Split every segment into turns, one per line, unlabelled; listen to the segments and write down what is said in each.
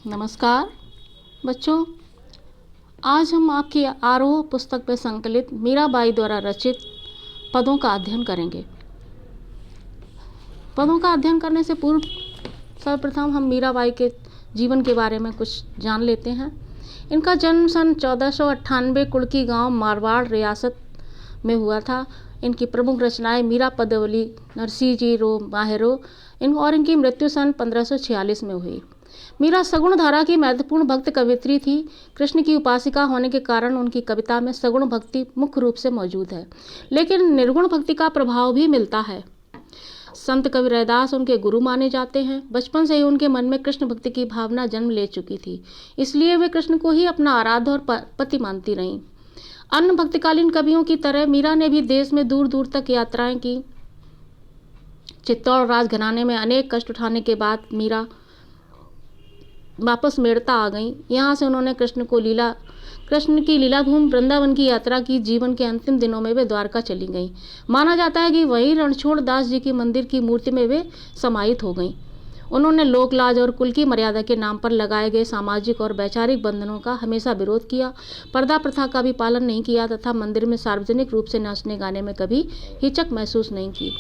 नमस्कार बच्चों, आज हम आपकी आरोह पुस्तक में संकलित मीराबाई द्वारा रचित पदों का अध्ययन करेंगे। पदों का अध्ययन करने से पूर्व सर्वप्रथम हम मीराबाई के जीवन के बारे में कुछ जान लेते हैं। इनका जन्म सन 1498 कुड़की गांव मारवाड़ रियासत में हुआ था। इनकी प्रमुख रचनाएं मीरा पदावली, नरसिंह जी रो माहेरो और इनकी मृत्यु सन 1546 में हुई। मीरा सगुण धारा की महत्वपूर्ण भक्त कवियत्री थी। कृष्ण की उपासिका होने के कारण उनकी कविता में सगुण भक्ति मुख्य रूप से मौजूद है, लेकिन निर्गुण भक्ति का प्रभाव भी मिलता है। संत कवि रैदास उनके गुरु माने जाते हैं। बचपन से ही उनके मन में कृष्ण भक्ति की भावना जन्म ले चुकी थी, इसलिए वे कृष्ण को ही अपना आराध्य और पति मानती रहीं। अन्य भक्तिकालीन कवियों की तरह मीरा ने भी देश में दूर दूर तक यात्राएं की। चित्तौड़ राजघराने में अनेक कष्ट उठाने के बाद मीरा वापस मेड़ता आ गईं। यहाँ से उन्होंने कृष्ण की लीला भूमि वृंदावन की यात्रा की। जीवन के अंतिम दिनों में वे द्वारका चली गईं। माना जाता है कि वहीं रणछोड़ दास जी की मंदिर की मूर्ति में वे समाहित हो गईं। उन्होंने लोकलाज और कुल की मर्यादा के नाम पर लगाए गए सामाजिक और वैचारिक बंधनों का हमेशा विरोध किया। पर्दा प्रथा का भी पालन नहीं किया तथा मंदिर में सार्वजनिक रूप से नाचने गाने में कभी हिचक महसूस नहीं की।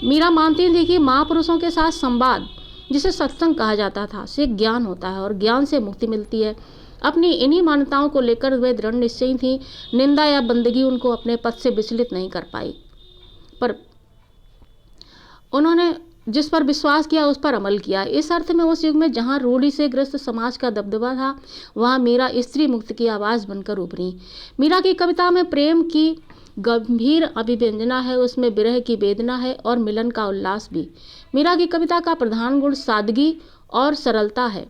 मीरा मानती थी कि महापुरुषों के साथ संवाद, जिसे सत्संग कहा जाता था, से ज्ञान होता है और ज्ञान से मुक्ति मिलती है। अपनी इन्हीं मान्यताओं को लेकर वे दृढ़ निश्चयी थी। निंदा या बंदगी उनको अपने पद से विचलित नहीं कर पाई, पर उन्होंने जिस पर विश्वास किया उस पर अमल किया। इस अर्थ में उस युग में जहाँ रूढ़ि से ग्रस्त समाज का दबदबा था, वहाँ मीरा स्त्री मुक्त की आवाज़ बनकर उभरी। मीरा की कविता में प्रेम की गंभीर अभिव्यंजना है, उसमें विरह की वेदना है और मिलन का उल्लास भी। मीरा की कविता का प्रधान गुण सादगी और सरलता है।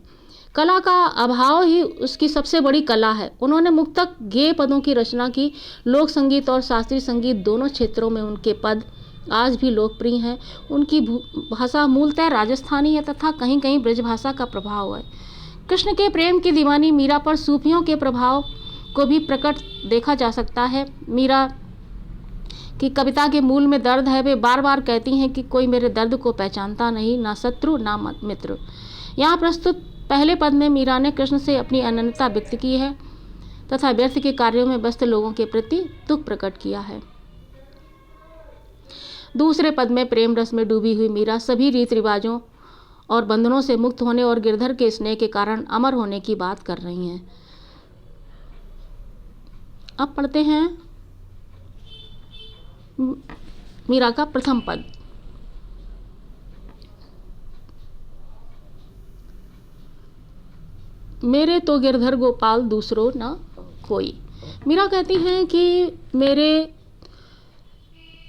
कला का अभाव ही उसकी सबसे बड़ी कला है। उन्होंने मुक्तक, गेय पदों की रचना की। लोक संगीत और शास्त्रीय संगीत दोनों क्षेत्रों में उनके पद आज भी लोकप्रिय हैं। उनकी भाषा मूलतः राजस्थानी है तथा कहीं कहीं ब्रजभाषा का प्रभाव है। कृष्ण के प्रेम की दीवानी मीरा पर सूफियों के प्रभाव को भी प्रकट देखा जा सकता है। मीरा कि कविता के मूल में दर्द है। वे बार बार कहती हैं कि कोई मेरे दर्द को पहचानता नहीं, ना शत्रु ना मित्र। यहाँ प्रस्तुत पहले पद में मीरा ने कृष्ण से अपनी अनन्यता व्यक्त की है तथा व्यर्थ के कार्यों में व्यस्त लोगों के प्रति दुख प्रकट किया है। दूसरे पद में प्रेम रस में डूबी हुई मीरा सभी रीति रिवाजों और बंधनों से मुक्त होने और गिरधर के स्नेह के कारण अमर होने की बात कर रही हैं। अब पढ़ते हैं मीरा का प्रथम पद। मेरे तो गिरधर गोपाल दूसरो न कोई। मीरा कहती हैं कि मेरे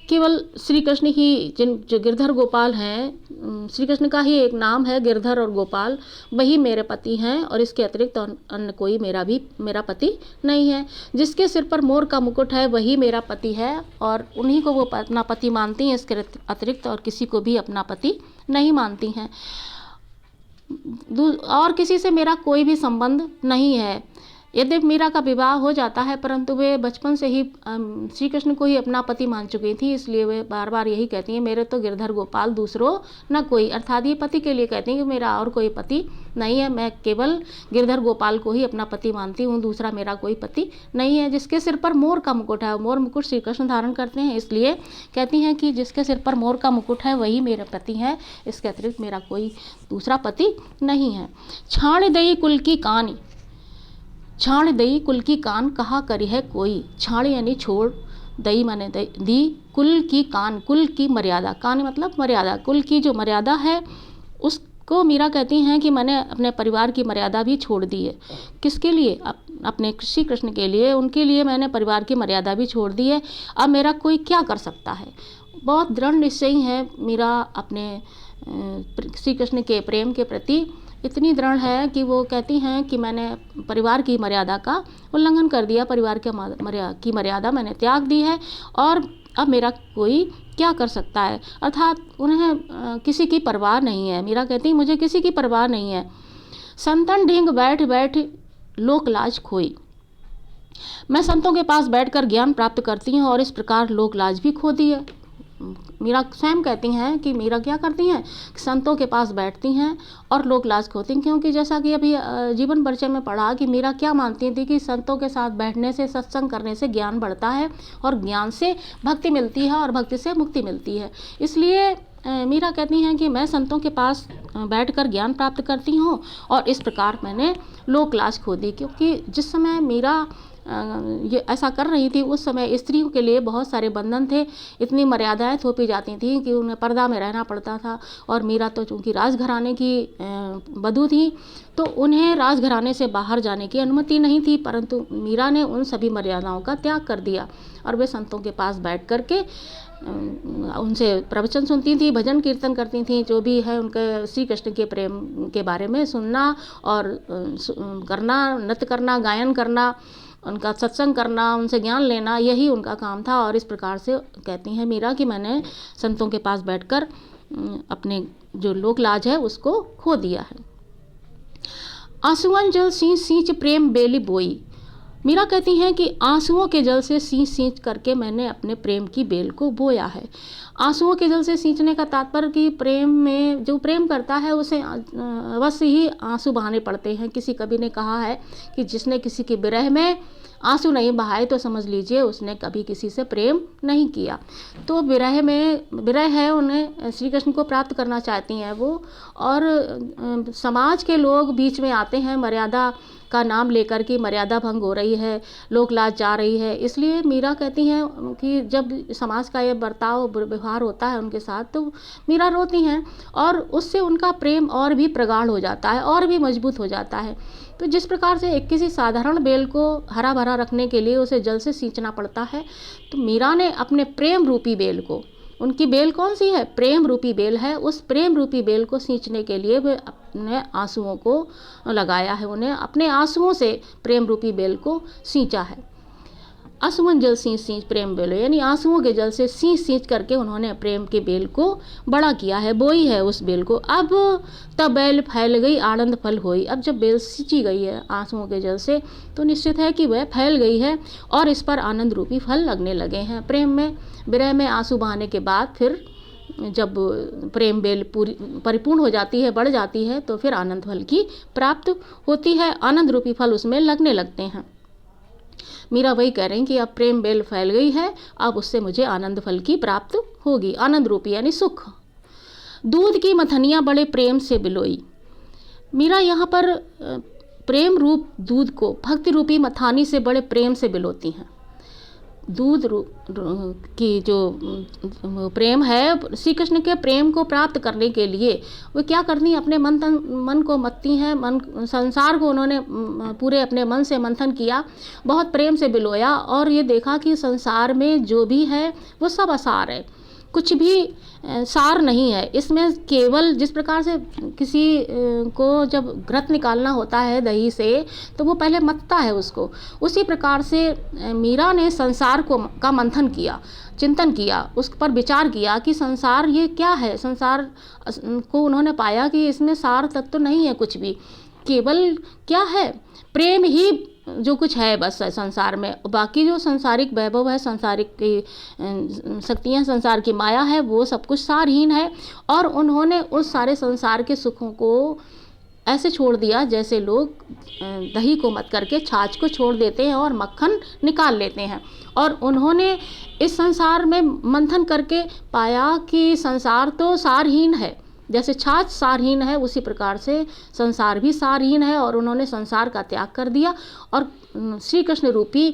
केवल श्री कृष्ण ही, जो गिरधर गोपाल हैं, श्री कृष्ण का ही एक नाम है गिरधर और गोपाल, वही मेरे पति हैं और इसके अतिरिक्त अन्य कोई मेरा पति नहीं है। जिसके सिर पर मोर का मुकुट है वही मेरा पति है और उन्हीं को वो अपना पति मानती हैं। इसके अतिरिक्त और किसी को भी अपना पति नहीं मानती हैं और किसी से मेरा कोई भी संबंध नहीं है। यदि मीरा का विवाह हो जाता है, परंतु वे बचपन से ही श्री कृष्ण को ही अपना पति मान चुकी थी, इसलिए वे बार बार यही कहती हैं, मेरे तो गिरधर गोपाल दूसरो न कोई। अर्थात ये पति के लिए कहती हैं कि मेरा और कोई पति नहीं है, मैं केवल गिरधर गोपाल को ही अपना पति मानती हूँ, दूसरा मेरा कोई पति नहीं है। जिसके सिर पर मोर का मुकुट है, मोर मुकुट श्री कृष्ण धारण करते हैं, इसलिए कहती हैं कि जिसके सिर पर मोर का मुकुट है वही मेरा पति है, इसके अतिरिक्त मेरा कोई दूसरा पति नहीं है। छाण दई कुल की कानी, छाण दई कुल की कान कहा करी है कोई। छाण यानी छोड़, दई माने दी, कुल की कान, कुल की मर्यादा, कान मतलब मर्यादा, कुल की जो मर्यादा है उसको मीरा कहती हैं कि मैंने अपने परिवार की मर्यादा भी छोड़ दी है। किसके लिए? अपने श्री कृष्ण के लिए, उनके लिए मैंने परिवार की मर्यादा भी छोड़ दी है। अब मेरा कोई क्या कर सकता है। बहुत दृढ़ निश्चयी है मीरा अपने श्री कृष्ण के प्रेम के प्रति। इतनी दृढ़ है कि वो कहती हैं कि मैंने परिवार की मर्यादा का उल्लंघन कर दिया, परिवार की मर्यादा मैंने त्याग दी है और अब मेरा कोई क्या कर सकता है। अर्थात उन्हें किसी की परवाह नहीं है। मीरा कहती है मुझे किसी की परवाह नहीं है। संतन ढींग बैठ बैठ लोक लाज खोई। मैं संतों के पास बैठकर ज्ञान प्राप्त करती हूँ और इस प्रकार लोक लाज भी खो दी है। मीरा स्वयं कहती हैं कि मीरा क्या करती हैं, संतों के पास बैठती हैं और लोक लाज खोती हैं, क्योंकि जैसा कि अभी जीवन परिचय में पढ़ा कि मीरा क्या मानती थी कि संतों के साथ बैठने से, सत्संग करने से ज्ञान बढ़ता है और ज्ञान से भक्ति मिलती है और भक्ति से मुक्ति मिलती है। इसलिए मीरा कहती हैं कि मैं संतों के पास बैठकर ज्ञान प्राप्त करती हूँ और इस प्रकार मैंने लोक लाज खो दी। क्योंकि जिस समय मीरा ये ऐसा कर रही थी, उस समय स्त्रियों के लिए बहुत सारे बंधन थे, इतनी मर्यादाएं थोपी जाती थी कि उन्हें पर्दा में रहना पड़ता था। और मीरा तो चूँकि राजघराने की वधू थी, तो उन्हें राजघराने से बाहर जाने की अनुमति नहीं थी, परंतु मीरा ने उन सभी मर्यादाओं का त्याग कर दिया और वे संतों के पास बैठ कर के उनसे प्रवचन सुनती थी, भजन कीर्तन करती थी, जो भी है उनके श्री कृष्ण के प्रेम के बारे में सुनना और करना, नृत्य करना, गायन करना, उनका सत्संग करना, उनसे ज्ञान लेना, यही उनका काम था। और इस प्रकार से कहती हैं मीरा कि मैंने संतों के पास बैठकर अपने जो लोक लाज है उसको खो दिया है। आंसुअन जल सींच सींच प्रेम बेली बोई। मीरा कहती हैं कि आंसुओं के जल से सींच सींच करके मैंने अपने प्रेम की बेल को बोया है। आंसुओं के जल से सींचने का तात्पर्य कि प्रेम में जो प्रेम करता है उसे अवश्य ही आंसू बहाने पड़ते हैं। किसी कवि ने कहा है कि जिसने किसी के विरह में आंसू नहीं बहाए तो समझ लीजिए उसने कभी किसी से प्रेम नहीं किया। तो विरह है, उन्हें श्री कृष्ण को प्राप्त करना चाहती हैं वो, और समाज के लोग बीच में आते हैं मर्यादा का नाम लेकर कि मर्यादा भंग हो रही है, लोक लाज जा रही है। इसलिए मीरा कहती हैं कि जब समाज का ये बर्ताव व्यवहार होता है उनके साथ, तो मीरा रोती हैं और उससे उनका प्रेम और भी प्रगाढ़ हो जाता है और भी मजबूत हो जाता है। तो जिस प्रकार से एक किसी साधारण बेल को हरा भरा रखने के लिए उसे जल से सींचना पड़ता है, तो मीरा ने अपने प्रेम रूपी बेल को, उनकी बेल कौन सी है, प्रेम रूपी बेल है, उस प्रेम रूपी बेल को सींचने के लिए वे अपने आंसुओं को लगाया है, उन्हें अपने आंसुओं से प्रेम रूपी बेल को सींचा है। आंसुअन जल सींच सींच प्रेम बेल, यानी आंसुओं के जल से सींच सींच करके उन्होंने प्रेम के बेल को बड़ा किया है, बोई है उस बेल को। अब तब बेल फैल गई आनंद फल होई। अब जब बेल सींची गई है आंसुओं के जल से, तो निश्चित है कि वह फैल गई है और इस पर आनंद रूपी फल लगने लगे हैं। प्रेम में, विरह में आंसू बहाने के बाद फिर जब प्रेम बेल पूरी परिपूर्ण हो जाती है, बढ़ जाती है, तो फिर आनंद फल की प्राप्त होती है, आनंद रूपी फल उसमें लगने लगते हैं। मीरा वही कह रही हैं कि अब प्रेम बेल फैल गई है, अब उससे मुझे आनंद फल की प्राप्त होगी, आनंद रूपी यानी सुख। दूध की मथनियाँ बड़े प्रेम से बिलोई। मीरा यहाँ पर प्रेम रूप दूध को भक्ति रूपी मथानी से बड़े प्रेम से बिलोती हैं। दूध की जो प्रेम है, श्री कृष्ण के प्रेम को प्राप्त करने के लिए वो क्या करती हैं, अपने मन को मथती हैं, संसार को उन्होंने पूरे अपने मन से मंथन किया, बहुत प्रेम से बिलोया और ये देखा कि संसार में जो भी है वो सब असार है, कुछ भी सार नहीं है इसमें। केवल जिस प्रकार से किसी को जब घृत निकालना होता है दही से, तो वो पहले मथता है उसको, उसी प्रकार से मीरा ने संसार का मंथन किया, चिंतन किया, उस पर विचार किया कि संसार ये क्या है। संसार को उन्होंने पाया कि इसमें सार तत्व नहीं है कुछ भी, केवल क्या है, प्रेम ही जो कुछ है बस है संसार में। बाकी जो संसारिक वैभव है, संसारिक की शक्तियाँ, संसार की माया है, वो सब कुछ सारहीन है। और उन्होंने उस सारे संसार के सुखों को ऐसे छोड़ दिया जैसे लोग दही को मत करके छाछ को छोड़ देते हैं और मक्खन निकाल लेते हैं। और उन्होंने इस संसार में मंथन करके पाया कि संसार तो सारहीन है, जैसे छाछ सारहीन है उसी प्रकार से संसार भी सारहीन है। और उन्होंने संसार का त्याग कर दिया और श्री कृष्ण रूपी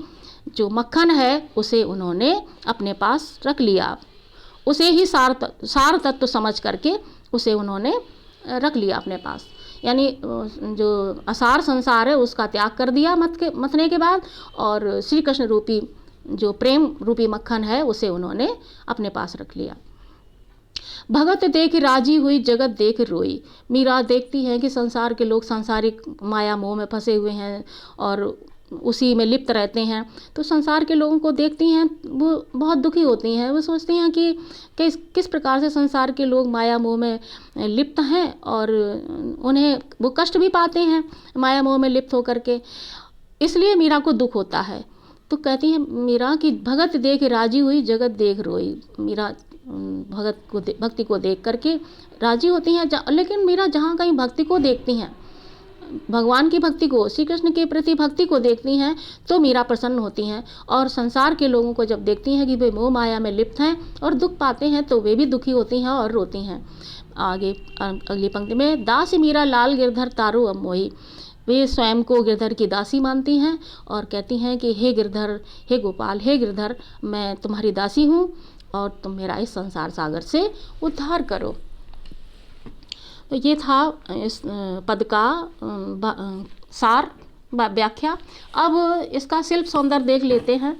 जो मक्खन है उसे उन्होंने अपने पास रख लिया, उसे ही सार तत्व समझ करके उसे उन्होंने रख लिया अपने पास। यानी जो असार संसार है उसका त्याग कर दिया मथने के बाद, और श्री कृष्ण रूपी जो प्रेम रूपी मक्खन है उसे उन्होंने अपने पास रख लिया। भगत देख राजी हुई जगत देख रोई। मीरा देखती है कि संसार के लोग सांसारिक माया मोह में फंसे हुए हैं और उसी में लिप्त रहते हैं, तो संसार के लोगों को देखती हैं वो बहुत दुखी होती हैं। वो सोचती हैं कि किस प्रकार से संसार के लोग माया मोह में लिप्त हैं और उन्हें वो कष्ट भी पाते हैं माया मोह में लिप्त होकर के, इसलिए मीरा को दुख होता है। तो कहती है मीरा कि भगत देख राजी हुई जगत देख रोई। मीरा भक्ति को देख करके राजी होती हैं। लेकिन मीरा जहाँ कहीं भक्ति को देखती हैं, भगवान की भक्ति को, श्री कृष्ण के प्रति भक्ति को देखती हैं, तो मीरा प्रसन्न होती हैं। और संसार के लोगों को जब देखती हैं कि वे मोह माया में लिप्त हैं और दुख पाते हैं, तो वे भी दुखी होती हैं और रोती हैं। आगे अगली पंक्ति में, दास मीरा लाल गिरधर तारो अब मोही। वे स्वयं को गिरधर की दासी मानती हैं और कहती हैं कि हे गिरधर, हे गोपाल, हे गिरधर, मैं तुम्हारी दासी हूँ और तुम मेरा इस संसार सागर से उद्धार करो। तो ये था इस पद का सार व्याख्या। अब इसका शिल्प सौंदर्य देख लेते हैं।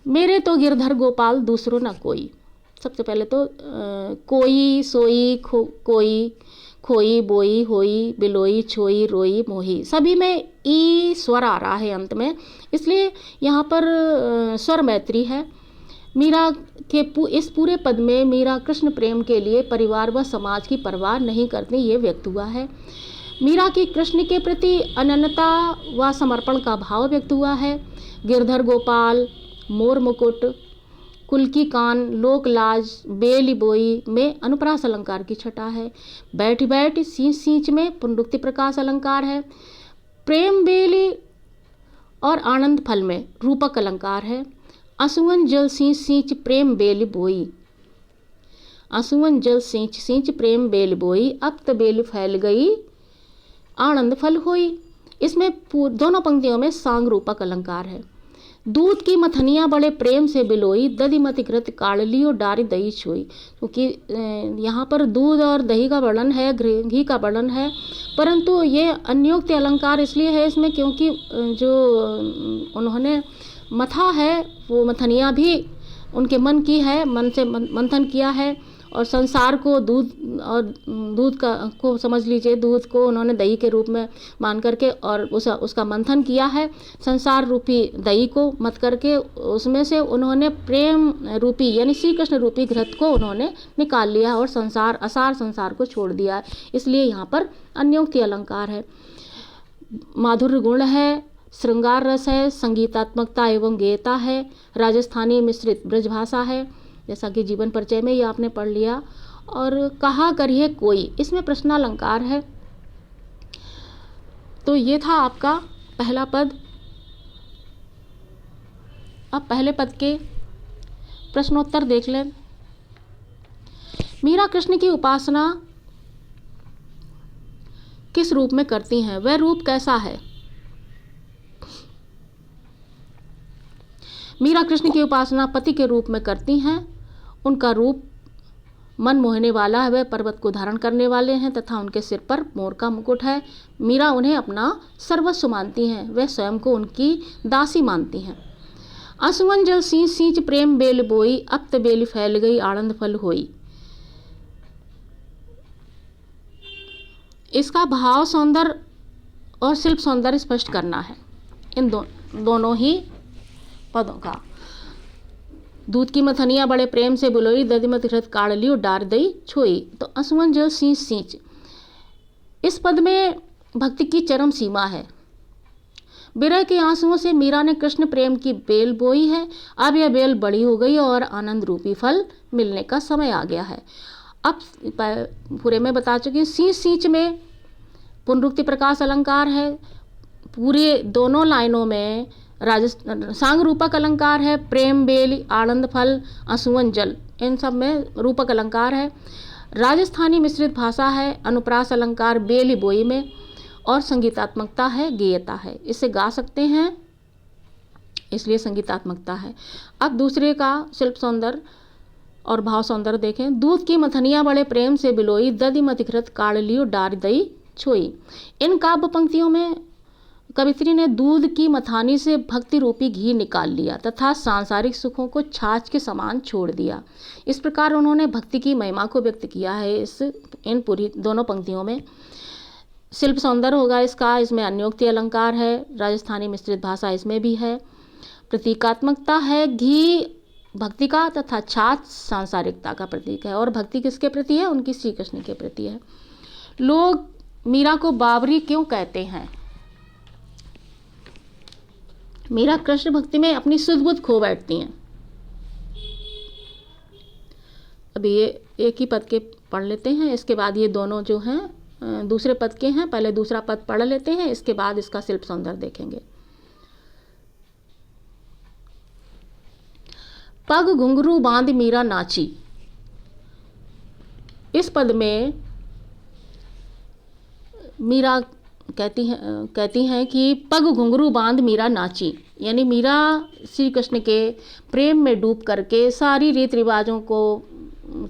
मेरे तो गिरधर गोपाल दूसरो न कोई। सबसे पहले तो कोई, सोई, कोई, खोई, बोई, होई, बिलोई, छोई, रोई, मोही, सभी में ई स्वर आ रहा है अंत में, इसलिए यहाँ पर स्वर मैत्री है। मीरा के इस पूरे पद में मीरा कृष्ण प्रेम के लिए परिवार व समाज की परवाह नहीं करती, ये व्यक्त हुआ है। मीरा की कृष्ण के प्रति अनन्यता व समर्पण का भाव व्यक्त हुआ है। गिरधर गोपाल, मोर मुकुट, कुल की कान, लोक लाज, बेली बोई में अनुप्रास अलंकार की छटा है। बैठ बैठ सींच सींच में पुनरुक्ति प्रकाश अलंकार है। प्रेम बेली और आनंद फल में रूपक अलंकार है। असुवन जल सींच सींच प्रेम बेल बोई, असुवन जल सींच सींच प्रेम बेल बोई, अब त बेल फैल गई आनंद फल होई। इसमें दोनों पंक्तियों में सांग रूपक अलंकार है। दूध की मथनियाँ बड़े प्रेम से बिलोई, दधिमति घृत काढ़ली और डारी दही छोई। क्योंकि यहाँ पर दूध और दही का वर्णन है, घी का वर्णन है, परंतु ये अन्योक्त अलंकार इसलिए है इसमें क्योंकि जो उन्होंने मथा है वो मथनियाँ भी उनके मन की है, मन से मंथन किया है और संसार को दूध को समझ लीजिए, दूध को उन्होंने दही के रूप में मान करके और उसका मंथन किया है। संसार रूपी दही को मत करके उसमें से उन्होंने प्रेम रूपी यानी श्री कृष्ण रूपी घृत को उन्होंने निकाल लिया और असार संसार को छोड़ दिया है, इसलिए यहाँ पर अन्योक्ति अलंकार है। माधुर्य गुण है, श्रृंगार रस है, संगीतात्मकता एवं गेयता है, राजस्थानी मिश्रित ब्रजभाषा है, जैसा कि जीवन परिचय में ये आपने पढ़ लिया। और कहा करिए कोई, इसमें प्रश्नालंकार है। तो ये था आपका पहला पद। अब पहले पद के प्रश्नोत्तर देख लें। मीरा कृष्ण की उपासना किस रूप में करती हैं, वह रूप कैसा है? मीरा कृष्ण की उपासना पति के रूप में करती हैं। उनका रूप मन मोहने वाला है, वह पर्वत को धारण करने वाले हैं तथा उनके सिर पर मोर का मुकुट है। मीरा उन्हें अपना सर्वस्व मानती हैं, वह स्वयं को उनकी दासी मानती हैं। असुवन जल सींच सींच प्रेम बेल बोई, अब त बेल फैल गई आनंद फल होई। इसका भाव सौंदर्य और शिल्प सौंदर्य स्पष्ट करना है इन दोनों ही पदों का। दूध की मथनियाँ बड़े प्रेम से बुलोई, दधिमति घृत काढ़ली और डार दई छोई। तो असुवन जल सींच सींच, इस पद में भक्ति की चरम सीमा है। विरह के आंसुओं से मीरा ने कृष्ण प्रेम की बेल बोई है। अब यह बेल बड़ी हो गई और आनंद रूपी फल मिलने का समय आ गया है। अब पूरे में बता चुकी, सींच सींच में पुनरुक्ति प्रकाश अलंकार है। पूरे दोनों लाइनों में सांग रूपक अलंकार है। प्रेम बेल, आनंद फल, असुवन जल, इन सब में रूपक अलंकार है। राजस्थानी मिश्रित भाषा है। अनुप्रास अलंकार बेली बोई में, और संगीतात्मकता है, गेयता है, इसे गा सकते हैं इसलिए संगीतात्मकता है। अब दूसरे का शिल्प सौंदर्य और भाव सौंदर्य देखें। दूध की मथनियाँ बड़े प्रेम से बिलोई, दधिमति घृत काढ़ली डार दई छोई। इन काव्य पंक्तियों में कवित्री ने दूध की मथानी से भक्ति रूपी घी निकाल लिया तथा सांसारिक सुखों को छाछ के समान छोड़ दिया। इस प्रकार उन्होंने भक्ति की महिमा को व्यक्त किया है इन पूरी दोनों पंक्तियों में। शिल्प सौंदर्य होगा इसका, इसमें अन्योक्ति अलंकार है, राजस्थानी मिश्रित भाषा इसमें भी है। प्रतीकात्मकता है, घी भक्ति का तथा छाछ सांसारिकता का प्रतीक है। और भक्ति किसके प्रति है? उनकी श्री कृष्ण के प्रति है। लोग मीरा को बावरी क्यों कहते हैं? मीरा कृष्ण भक्ति में अपनी सुध बुध खो बैठती हैं। अभी ये एक ही पद के पढ़ लेते हैं, इसके बाद ये दोनों जो हैं दूसरे पद के हैं। पहले दूसरा पद पढ़ लेते हैं, इसके बाद इसका शिल्प सौंदर्य देखेंगे। पग घुंघरू बांध मीरा नाची। इस पद में मीरा कहती हैं कि पग घुंघरू बांध मीरा नाची, यानी मीरा श्री कृष्ण के प्रेम में डूब करके सारी रीत रिवाजों को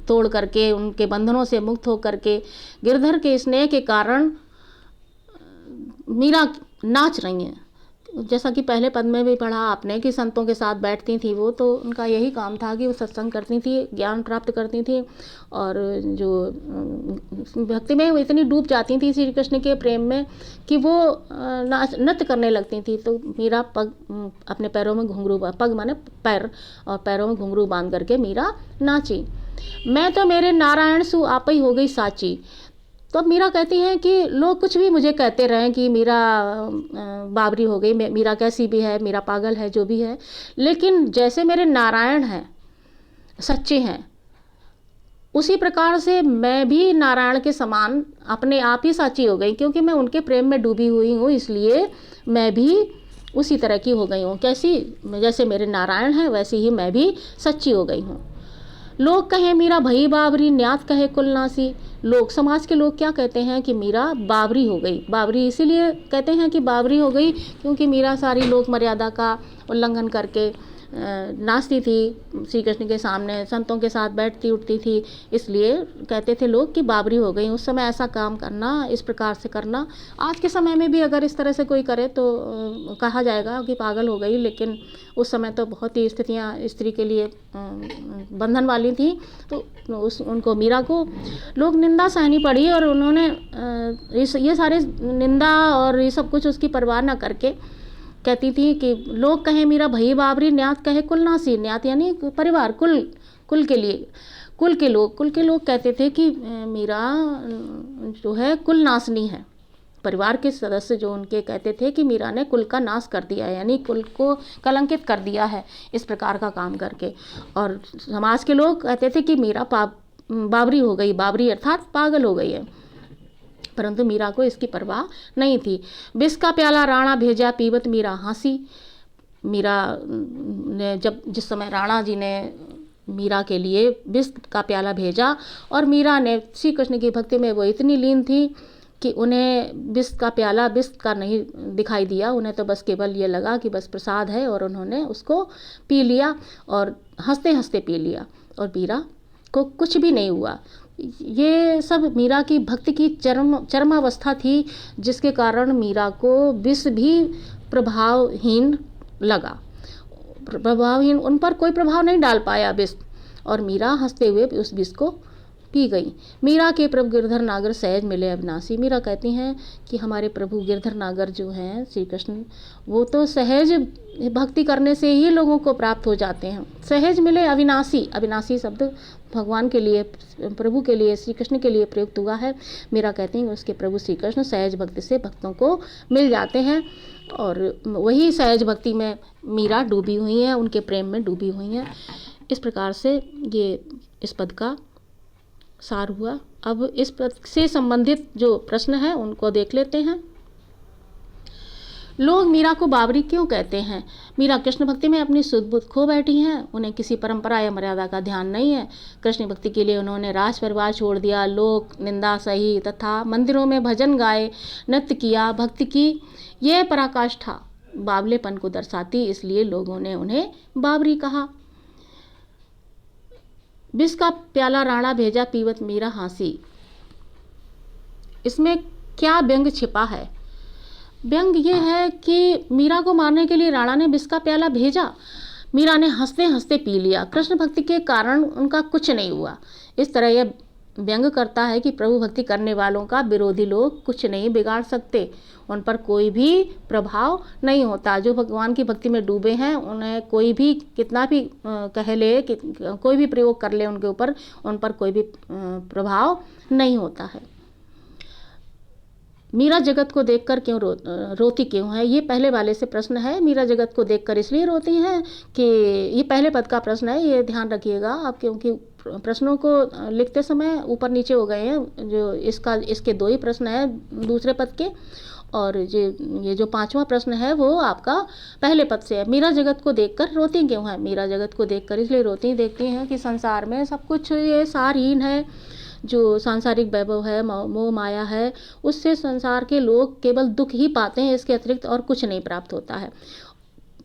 तोड़ करके, उनके बंधनों से मुक्त हो करके, गिरधर के स्नेह के कारण मीरा नाच रही हैं। जैसा कि पहले पद में भी पढ़ा आपने कि संतों के साथ बैठती थी वो, तो उनका यही काम था कि वो सत्संग करती थी, ज्ञान प्राप्त करती थी, और जो भक्ति में वो इतनी डूब जाती थी श्री कृष्ण के प्रेम में कि वो नृत्य करने लगती थी। तो मीरा पग अपने पैरों में घुंघरू, पग माने पैर, और पैरों में घुंघरू बांध करके मीरा नाची। मैं तो मेरे नारायण सु आप ही हो गई साची। तो अब मीरा कहती हैं कि लोग कुछ भी मुझे कहते रहें कि मीरा बावरी हो गई, मीरा कैसी भी है, मीरा पागल है, जो भी है, लेकिन जैसे मेरे नारायण हैं, सच्चे हैं, उसी प्रकार से मैं भी नारायण के समान अपने आप ही साची हो गई, क्योंकि मैं उनके प्रेम में डूबी हुई हूँ, इसलिए मैं भी उसी तरह की हो गई हूँ। कैसी? जैसे मेरे नारायण हैं वैसी ही मैं भी सच्ची हो गई हूँ। लोग कहें मीरा भई बावरी, न्यात कहे कुलनासी। लोग, समाज के लोग क्या कहते हैं कि मीरा बावरी हो गई। बावरी इसीलिए कहते हैं कि बावरी हो गई क्योंकि मीरा सारी लोक मर्यादा का उल्लंघन करके नाचती थी श्री कृष्ण के सामने, संतों के साथ बैठती उठती थी, इसलिए कहते थे लोग कि बावरी हो गई। उस समय ऐसा काम करना, इस प्रकार से करना, आज के समय में भी अगर इस तरह से कोई करे तो कहा जाएगा कि पागल हो गई, लेकिन उस समय तो बहुत ही स्थितियाँ स्त्री के लिए बंधन वाली थी, तो उनको, मीरा को लोग निंदा सहनी पड़ी, और उन्होंने ये सारे निंदा और ये सब कुछ उसकी परवाह न करके कहती थी कि लोग कहें मीरा भई बावरी, न्यात कहे कुलनासी। न्यात यानी परिवार, कुल के लोग कहते थे कि मीरा जो है कुल नासनी है। परिवार के सदस्य जो उनके कहते थे कि मीरा ने कुल का नाश कर दिया है, यानी कुल को कलंकित कर दिया है इस प्रकार का काम करके। और समाज के लोग कहते थे कि मीरा बावरी हो गई, बावरी अर्थात पागल हो गई है, परंतु मीरा को इसकी परवाह नहीं थी। विष का प्याला राणा भेजा पीवत मीरा हंसी। मीरा ने जिस समय राणा जी ने मीरा के लिए विष का प्याला भेजा, और मीरा ने श्री कृष्ण की भक्ति में वो इतनी लीन थी कि उन्हें विष का प्याला विष का नहीं दिखाई दिया, उन्हें तो बस केवल ये लगा कि बस प्रसाद है, और उन्होंने उसको पी लिया और हंसते हंसते पी लिया, और मीरा को कुछ भी नहीं हुआ। ये सब मीरा की भक्ति की चरमावस्था थी, जिसके कारण मीरा को विष भी प्रभावहीन लगा, प्रभावहीन, उन पर कोई प्रभाव नहीं डाल पाया विष, और मीरा हंसते हुए उस विष को पी गई। मीरा के प्रभु गिरधर नागर सहज मिले अविनाशी। मीरा कहती हैं कि हमारे प्रभु गिरधर नागर जो हैं श्री कृष्ण, वो तो सहज भक्ति करने से ही लोगों को प्राप्त हो जाते हैं। सहज मिले अविनाशी, अविनाशी शब्द भगवान के लिए, प्रभु के लिए, श्री कृष्ण के लिए प्रयुक्त हुआ है। मीरा कहती हैं उसके प्रभु श्री कृष्ण सहज भक्ति से भक्तों को मिल जाते हैं, और वही सहज भक्ति में मीरा डूबी हुई हैं, उनके प्रेम में डूबी हुई हैं। इस प्रकार से ये इस पद का सार हुआ। अब इस पद से संबंधित जो प्रश्न है उनको देख लेते हैं। लोग मीरा को बावरी क्यों कहते हैं? मीरा कृष्ण भक्ति में अपनी सुध बुध खो बैठी हैं, उन्हें किसी परंपरा या मर्यादा का ध्यान नहीं है। कृष्ण भक्ति के लिए उन्होंने राज परिवार छोड़ दिया, लोक निंदा सही तथा मंदिरों में भजन गाए, नृत्य किया, भक्ति की। यह पराकाष्ठा बावलेपन को दर्शाती, इसलिए लोगों ने उन्हें बावरी कहा। विष का प्याला राणा भेजा पीवत मीरा हंसी। इसमें क्या व्यंग छिपा है? व्यंग ये है कि मीरा को मारने के लिए राणा ने विष का प्याला भेजा, मीरा ने हंसते हंसते पी लिया, कृष्ण भक्ति के कारण उनका कुछ नहीं हुआ। इस तरह यह व्यंग करता है कि प्रभु भक्ति करने वालों का विरोधी लोग कुछ नहीं बिगाड़ सकते, उन पर कोई भी प्रभाव नहीं होता। जो भगवान की भक्ति में डूबे हैं उन्हें कोई भी कितना भी कह ले, कि कोई भी प्रयोग कर ले उनके ऊपर, उन पर कोई भी प्रभाव नहीं होता है। मीरा जगत को देखकर क्यों रोती क्यों है, ये पहले वाले से प्रश्न है। मीरा जगत को देखकर इसलिए रोती हैं कि ये पहले पद का प्रश्न है, ये ध्यान रखिएगा आप, क्योंकि प्रश्नों को लिखते समय ऊपर नीचे हो गए हैं। जो इसके 2 ही प्रश्न हैं दूसरे पद के, और ये जो 5वां प्रश्न है वो आपका पहले पद से है। मीरा जगत को देखकर रोती क्यों है, मीरा जगत को देखकर इसलिए देखती हैं कि संसार में सब कुछ ये सारहीन है। जो सांसारिक वैभव है, मोह माया है, उससे संसार के लोग केवल दुख ही पाते हैं, इसके अतिरिक्त और कुछ नहीं प्राप्त होता है।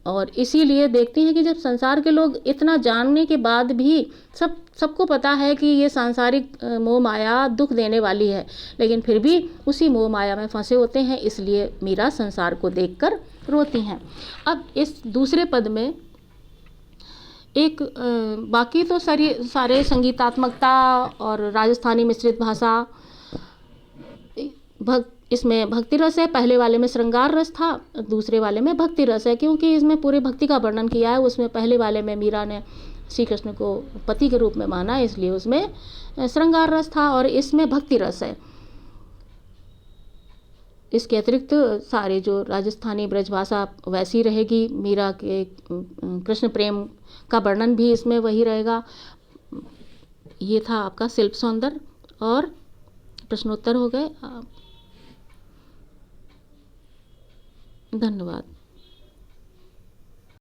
और इसीलिए देखती हैं कि जब संसार के लोग इतना जानने के बाद भी सबको पता है कि ये सांसारिक मोह माया दुख देने वाली है, लेकिन फिर भी उसी मोह माया में फंसे होते हैं, इसलिए मीरा संसार को देखकर रोती हैं। अब इस दूसरे पद में एक बाकी तो सारे संगीतात्मकता और राजस्थानी मिश्रित भाषा, इसमें भक्ति रस है। पहले वाले में श्रृंगार रस था, दूसरे वाले में भक्ति रस है, क्योंकि इसमें पूरे भक्ति का वर्णन किया है। उसमें पहले वाले में मीरा ने श्री कृष्ण को पति के रूप में माना, इसलिए उसमें श्रृंगार रस था, और इसमें भक्ति रस है। इसके अतिरिक्त सारे जो राजस्थानी ब्रजभाषा वैसी रहेगी, मीरा के कृष्ण प्रेम का वर्णन भी इसमें वही रहेगा। ये था आपका शिल्प सौंदर्य और प्रश्नोत्तर हो गए। धन्यवाद।